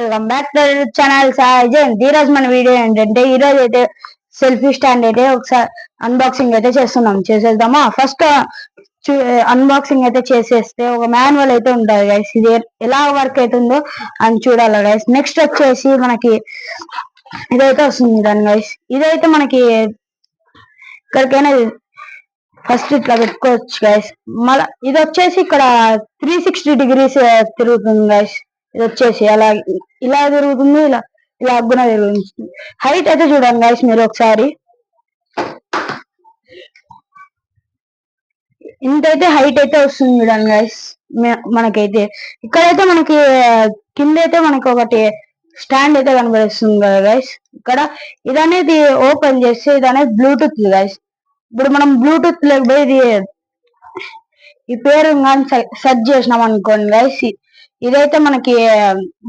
Welcome back to channel సాయిజన్. ఈ రోజు మన వీడియో ఏంటంటే ఈ రోజు అయితే సెల్ఫీ స్టాండ్ అయితే ఒకసారి అన్బాక్సింగ్ అయితే చేసేద్దామా. ఫస్ట్ అన్బాక్సింగ్ అయితే చేసేస్తే ఒక మాన్యువల్ అయితే ఉంటుంది గైస్. ఇది ఎలా వర్క్ అవుతుందో అని చూడాలి గైస్. నెక్స్ట్ వచ్చేసి మనకి ఇదైతే వస్తుంది దాని గైస్. ఇదైతే మనకి ఎక్కడికైనా ఫస్ట్ ఇట్లా పెట్టుకోవచ్చు గైస్. మళ్ళీ ఇది వచ్చేసి ఇక్కడ 360 degrees తిరుగుతుంది గైస్. ఇది వచ్చేసి అలా ఇలా తిరుగుతుంది, ఇలా ఇలా అగ్గున తిరుగుతుంది. హైట్ అయితే చూడండి గైస్ మీరు ఒకసారి. ఇంతైతే హైట్ అయితే వస్తుంది చూడండి గైస్. మనకైతే ఇక్కడైతే మనకి కింద అయితే మనకి ఒకటి స్టాండ్ అయితే కనబడుతుంది కదా గైస్. ఇక్కడ ఇది అనేది ఓపెన్ చేస్తే ఇది అనేది బ్లూటూత్ గైస్. ఇప్పుడు మనం బ్లూటూత్ లేకపోతే ఇది ఈ పేరు కానీ సెర్చ్ చేసినాం అనుకోండి గైస్, ఇదైతే మనకి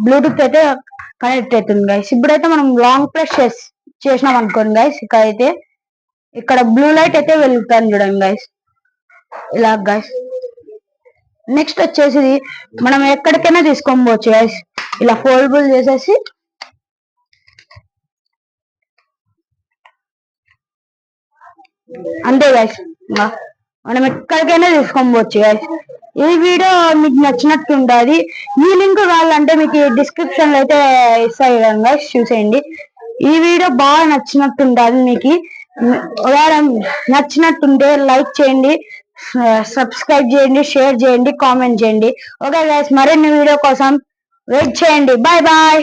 బ్లూటూత్ అయితే కనెక్ట్ అవుతుంది గైస్. ఇప్పుడైతే మనం లాంగ్ ప్రెస్ చేసినాం అనుకోండి గైస్, ఇక్కడైతే ఇక్కడ బ్లూ లైట్ అయితే వెళ్తాను చూడండి గైస్, ఇలా గైస్. నెక్స్ట్ వచ్చేసి మనం ఎక్కడికైనా తీసుకొని పోవచ్చు గైస్. ఇలా ఫోల్డబుల్ చేసేసి అంతే గైస్, మనం ఎక్కడికైనా తీసుకొని పోవచ్చు గైస్. ఈ వీడియో మీకు నచ్చినట్టు ఉంటుంది. ఈ లింక్ కావాలంటే మీకు డిస్క్రిప్షన్ లో అయితే ఇస్తాయి గైస్, చూసేయండి. ఈ వీడియో బాగా నచ్చినట్టు ఉంటుంది మీకు. ఒకవేళ నచ్చినట్టుంటే లైక్ చేయండి, సబ్స్క్రైబ్ చేయండి, షేర్ చేయండి, కామెంట్ చేయండి. ఓకే గైస్, మరిన్ని వీడియో కోసం వెయిట్ చేయండి. Bye bye.